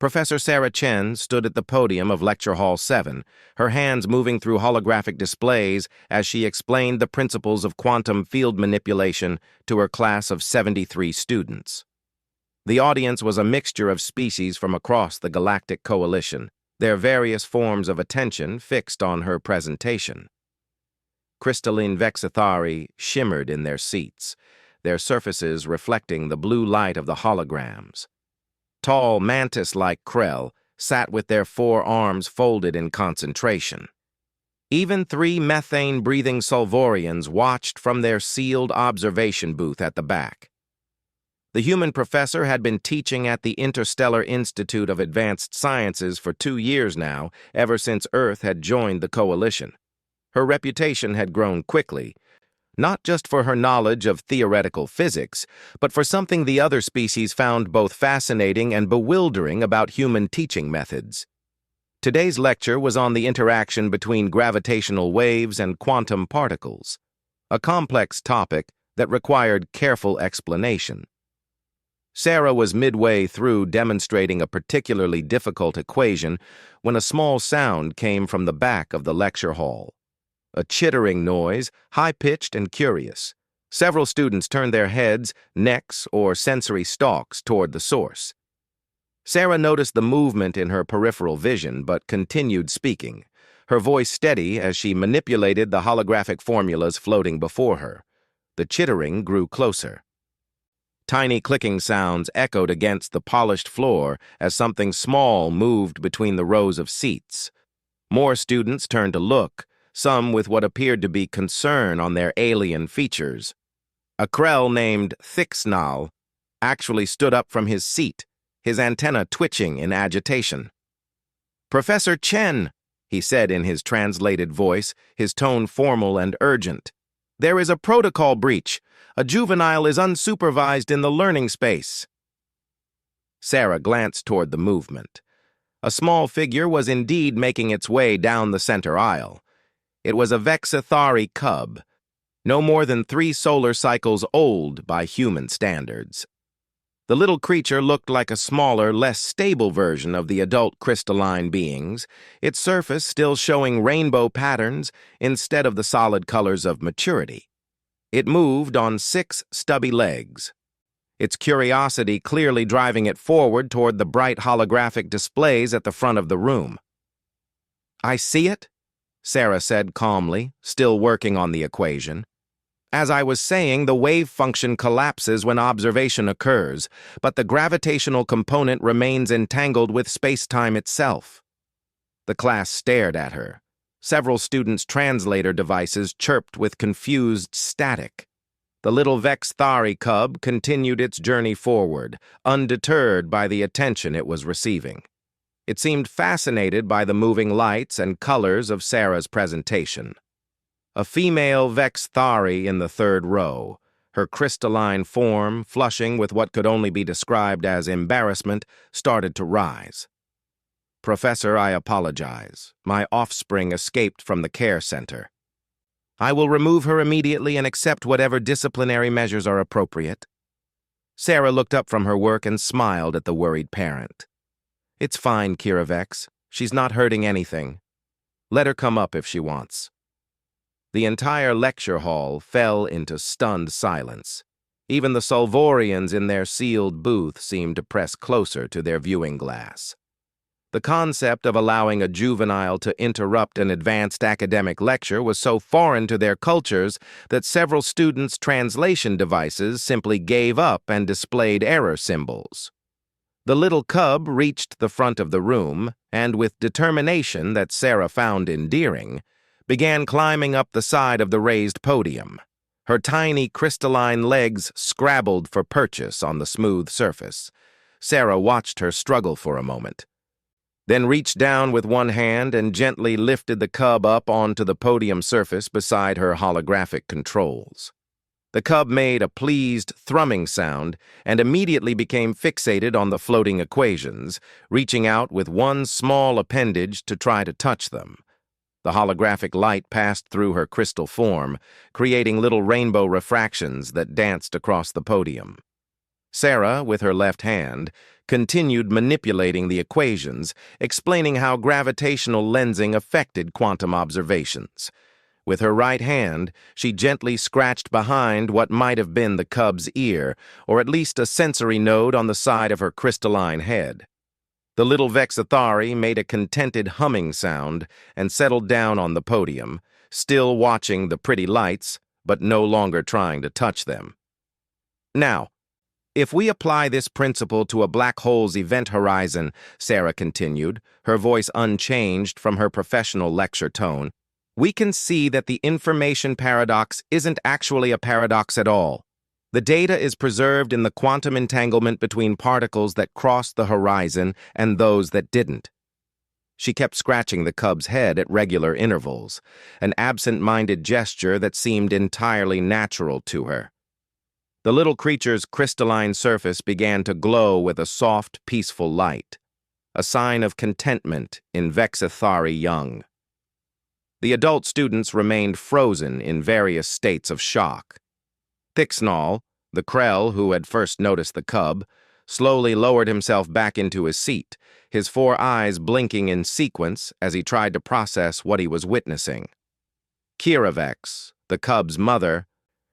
Professor Sarah Chen stood at the podium of Lecture Hall 7, her hands moving through holographic displays as she explained the principles of quantum field manipulation to her class of 73 students. The audience was a mixture of species from across the Galactic Coalition, their various forms of attention fixed on her presentation. Crystalline Vexithari shimmered in their seats, their surfaces reflecting the blue light of the holograms. Tall, mantis-like Krell sat with their forearms folded in concentration. Even 3 methane-breathing Solvorians watched from their sealed observation booth at the back. The human professor had been teaching at the Interstellar Institute of Advanced Sciences for 2 years now, ever since Earth had joined the Coalition. Her reputation had grown quickly, not just for her knowledge of theoretical physics, but for something the other species found both fascinating and bewildering about human teaching methods. Today's lecture was on the interaction between gravitational waves and quantum particles, a complex topic that required careful explanation. Sarah was midway through demonstrating a particularly difficult equation when a small sound came from the back of the lecture hall. A chittering noise, high-pitched and curious. Several students turned their heads, necks, or sensory stalks toward the source. Sarah noticed the movement in her peripheral vision but continued speaking, her voice steady as she manipulated the holographic formulas floating before her. The chittering grew closer. Tiny clicking sounds echoed against the polished floor as something small moved between the rows of seats. More students turned to look, some with what appeared to be concern on their alien features. A Krell named Thixnal actually stood up from his seat, his antenna twitching in agitation. "Professor Chen," he said in his translated voice, his tone formal and urgent. "There is a protocol breach. A juvenile is unsupervised in the learning space." Sarah glanced toward the movement. A small figure was indeed making its way down the center aisle. It was a Vexithari cub, no more than 3 solar cycles old by human standards. The little creature looked like a smaller, less stable version of the adult crystalline beings, its surface still showing rainbow patterns instead of the solid colors of maturity. It moved on 6 stubby legs, its curiosity clearly driving it forward toward the bright holographic displays at the front of the room. "I see it," Sarah said calmly, still working on the equation. "As I was saying, the wave function collapses when observation occurs, but the gravitational component remains entangled with space-time itself." The class stared at her. Several students' translator devices chirped with confused static. The little Vexithari cub continued its journey forward, undeterred by the attention it was receiving. It seemed fascinated by the moving lights and colors of Sarah's presentation. A female Vexithari in the 3rd row, her crystalline form flushing with what could only be described as embarrassment, started to rise. "Professor, I apologize. My offspring escaped from the care center. I will remove her immediately and accept whatever disciplinary measures are appropriate." Sarah looked up from her work and smiled at the worried parent. "It's fine, Kira Vex. She's not hurting anything. Let her come up if she wants." The entire lecture hall fell into stunned silence. Even the Solvorians in their sealed booth seemed to press closer to their viewing glass. The concept of allowing a juvenile to interrupt an advanced academic lecture was so foreign to their cultures that several students' translation devices simply gave up and displayed error symbols. The little cub reached the front of the room and, with determination that Sarah found endearing, began climbing up the side of the raised podium. Her tiny crystalline legs scrabbled for purchase on the smooth surface. Sarah watched her struggle for a moment, then reached down with one hand and gently lifted the cub up onto the podium surface beside her holographic controls. The cub made a pleased, thrumming sound and immediately became fixated on the floating equations, reaching out with one small appendage to try to touch them. The holographic light passed through her crystal form, creating little rainbow refractions that danced across the podium. Sarah, with her left hand, continued manipulating the equations, explaining how gravitational lensing affected quantum observations. With her right hand, she gently scratched behind what might have been the cub's ear, or at least a sensory node on the side of her crystalline head. The little Vexathari made a contented humming sound and settled down on the podium, still watching the pretty lights, but no longer trying to touch them. Now, if we apply this principle to a black hole's event horizon, Sarah continued, her voice unchanged from her professional lecture tone, we can see that the information paradox isn't actually a paradox at all. The data is preserved in the quantum entanglement between particles that crossed the horizon and those that didn't. She kept scratching the cub's head at regular intervals, an absent-minded gesture that seemed entirely natural to her. The little creature's crystalline surface began to glow with a soft, peaceful light, a sign of contentment in Vexathari young. The adult students remained frozen in various states of shock. Thicksnall, the Krell who had first noticed the cub, slowly lowered himself back into his seat, his 4 eyes blinking in sequence as he tried to process what he was witnessing. Kiravex, the cub's mother,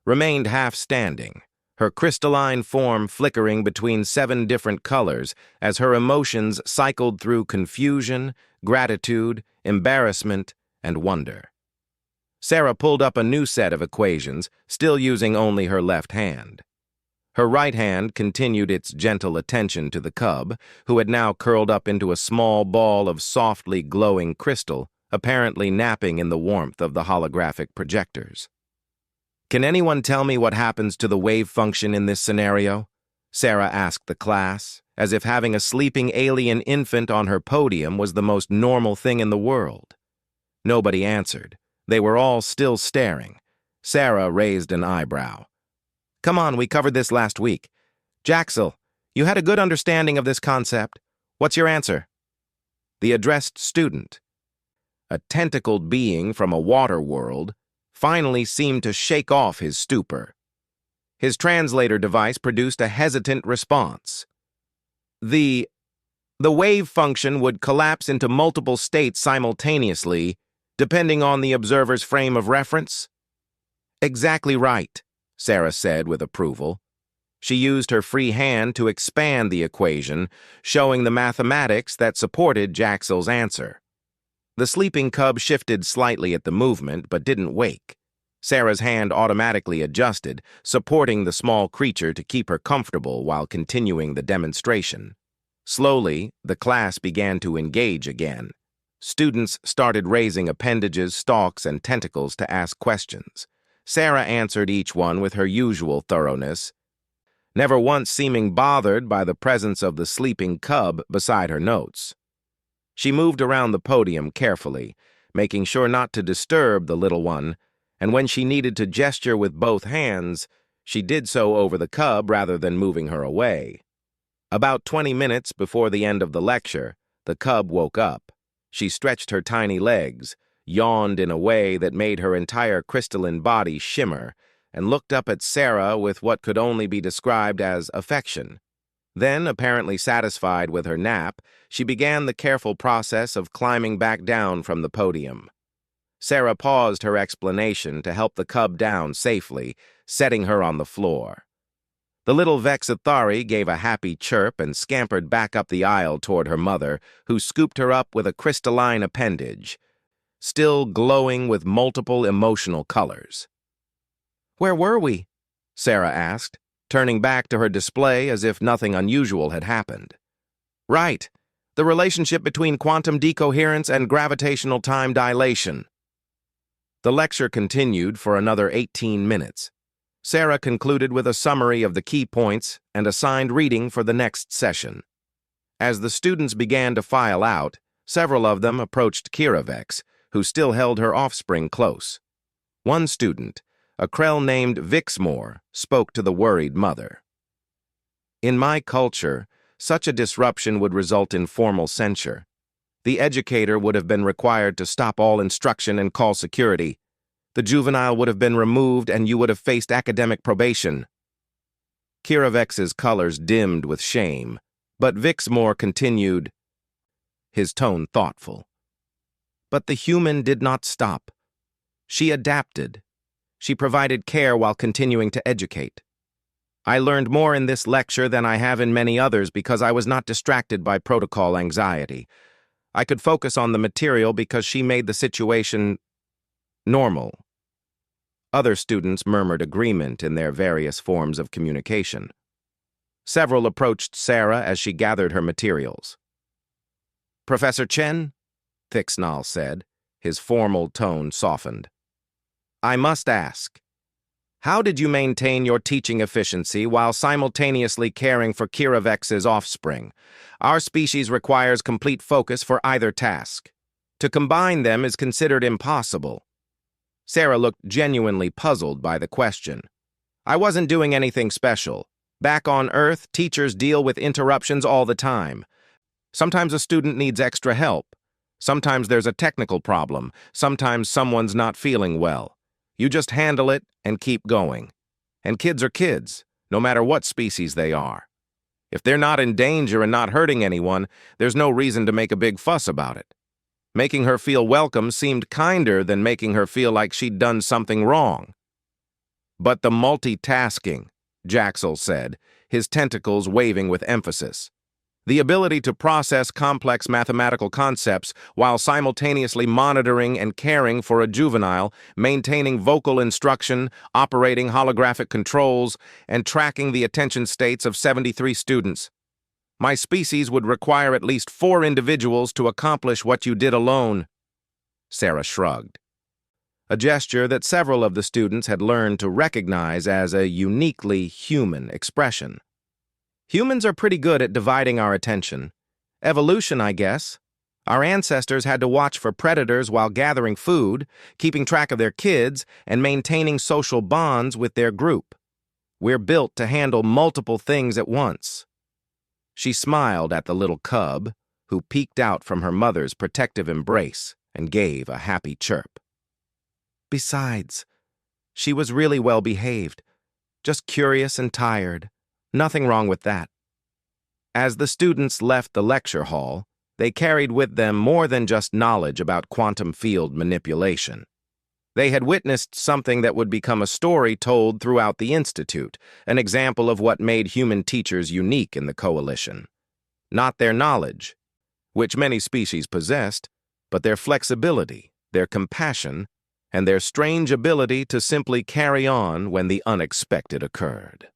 remained half-standing, her crystalline form flickering between 7 different colors as her emotions cycled through confusion, gratitude, embarrassment, and wonder. Sarah pulled up a new set of equations, still using only her left hand. Her right hand continued its gentle attention to the cub, who had now curled up into a small ball of softly glowing crystal, apparently napping in the warmth of the holographic projectors. Can anyone tell me what happens to the wave function in this scenario? Sarah asked the class, as if having a sleeping alien infant on her podium was the most normal thing in the world. Nobody answered. They were all still staring. Sarah raised an eyebrow. Come on, we covered this last week. Jaxel, you had a good understanding of this concept. What's your answer? The addressed student, a tentacled being from a water world, finally seemed to shake off his stupor. His translator device produced a hesitant response. The wave function would collapse into multiple states simultaneously, depending on the observer's frame of reference? Exactly right, Sarah said with approval. She used her free hand to expand the equation, showing the mathematics that supported Jaxel's answer. The sleeping cub shifted slightly at the movement, but didn't wake. Sarah's hand automatically adjusted, supporting the small creature to keep her comfortable while continuing the demonstration. Slowly, the class began to engage again. Students started raising appendages, stalks, and tentacles to ask questions. Sarah answered each one with her usual thoroughness, never once seeming bothered by the presence of the sleeping cub beside her notes. She moved around the podium carefully, making sure not to disturb the little one, and when she needed to gesture with both hands, she did so over the cub rather than moving her away. About 20 minutes before the end of the lecture, the cub woke up. She stretched her tiny legs, yawned in a way that made her entire crystalline body shimmer, and looked up at Sarah with what could only be described as affection. Then, apparently satisfied with her nap, she began the careful process of climbing back down from the podium. Sarah paused her explanation to help the cub down safely, setting her on the floor. The little Vexathari gave a happy chirp and scampered back up the aisle toward her mother, who scooped her up with a crystalline appendage, still glowing with multiple emotional colors. Where were we? Sarah asked, turning back to her display as if nothing unusual had happened. Right, the relationship between quantum decoherence and gravitational time dilation. The lecture continued for another 18 minutes. Sarah concluded with a summary of the key points and assigned reading for the next session. As the students began to file out, several of them approached Kiravex, who still held her offspring close. One student, a Krell named Vixmore, spoke to the worried mother. In my culture, such a disruption would result in formal censure. The educator would have been required to stop all instruction and call security. The juvenile would have been removed and you would have faced academic probation. Kiravex's colors dimmed with shame, but Vixmore continued, his tone thoughtful. But the human did not stop. She adapted. She provided care while continuing to educate. I learned more in this lecture than I have in many others because I was not distracted by protocol anxiety. I could focus on the material because she made the situation normal. Other students murmured agreement in their various forms of communication. Several approached Sarah as she gathered her materials. "Professor Chen," Thixnall said, his formal tone softened. "I must ask, how did you maintain your teaching efficiency while simultaneously caring for Kiravex's offspring? Our species requires complete focus for either task. To combine them is considered impossible." Sarah looked genuinely puzzled by the question. "I wasn't doing anything special. Back on Earth, teachers deal with interruptions all the time. Sometimes a student needs extra help. Sometimes there's a technical problem. Sometimes someone's not feeling well. You just handle it and keep going. And kids are kids, no matter what species they are. If they're not in danger and not hurting anyone, there's no reason to make a big fuss about it." Making her feel welcome seemed kinder than making her feel like she'd done something wrong. "But the multitasking," Jaxel said, his tentacles waving with emphasis. "The ability to process complex mathematical concepts while simultaneously monitoring and caring for a juvenile, maintaining vocal instruction, operating holographic controls, and tracking the attention states of 73 students. My species would require at least 4 individuals to accomplish what you did alone." Sarah shrugged, a gesture that several of the students had learned to recognize as a uniquely human expression. "Humans are pretty good at dividing our attention. Evolution, I guess. Our ancestors had to watch for predators while gathering food, keeping track of their kids, and maintaining social bonds with their group. We're built to handle multiple things at once." She smiled at the little cub, who peeked out from her mother's protective embrace and gave a happy chirp. "Besides, she was really well behaved, just curious and tired. Nothing wrong with that." As the students left the lecture hall, they carried with them more than just knowledge about quantum field manipulation. They had witnessed something that would become a story told throughout the Institute, an example of what made human teachers unique in the Coalition. Not their knowledge, which many species possessed, but their flexibility, their compassion, and their strange ability to simply carry on when the unexpected occurred.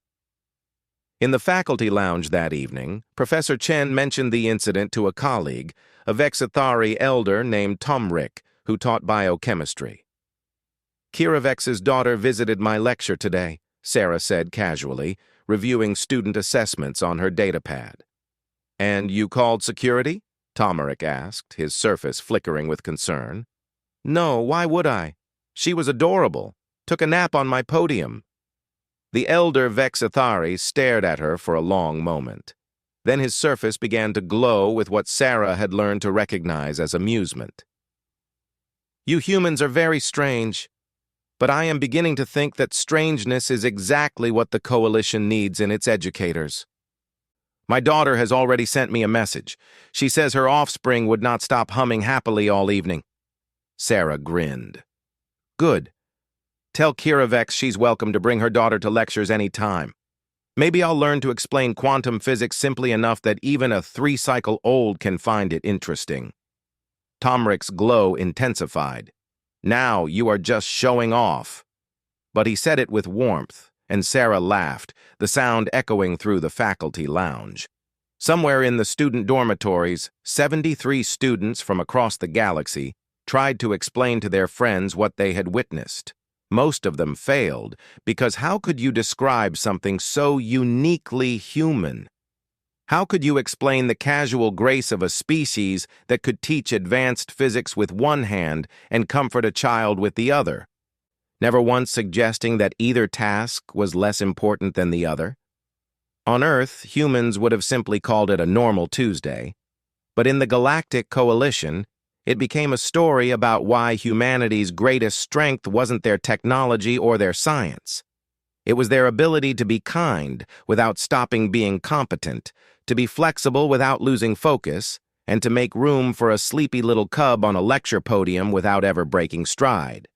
In the faculty lounge that evening, Professor Chen mentioned the incident to a colleague, a Vexithari elder named Tomrik, who taught biochemistry. "Kiravex's daughter visited my lecture today," Sarah said casually, reviewing student assessments on her datapad. "And you called security?" Tomrik asked, his surface flickering with concern. "No, why would I? She was adorable. Took a nap on my podium." The elder Vexithari stared at her for a long moment. Then his surface began to glow with what Sarah had learned to recognize as amusement. "You humans are very strange. But I am beginning to think that strangeness is exactly what the Coalition needs in its educators. My daughter has already sent me a message. She says her offspring would not stop humming happily all evening." Sarah grinned. "Good. Tell Kiravex she's welcome to bring her daughter to lectures any time. Maybe I'll learn to explain quantum physics simply enough that even a 3-cycle-old can find it interesting." Tomrik's glow intensified. "Now you are just showing off." But he said it with warmth, and Sarah laughed, the sound echoing through the faculty lounge. Somewhere in the student dormitories, 73 students from across the galaxy tried to explain to their friends what they had witnessed. Most of them failed, because how could you describe something so uniquely human? How could you explain the casual grace of a species that could teach advanced physics with one hand and comfort a child with the other, never once suggesting that either task was less important than the other? On Earth, humans would have simply called it a normal Tuesday, but in the Galactic Coalition, it became a story about why humanity's greatest strength wasn't their technology or their science. It was their ability to be kind without stopping being competent, to be flexible without losing focus, and to make room for a sleepy little cub on a lecture podium without ever breaking stride.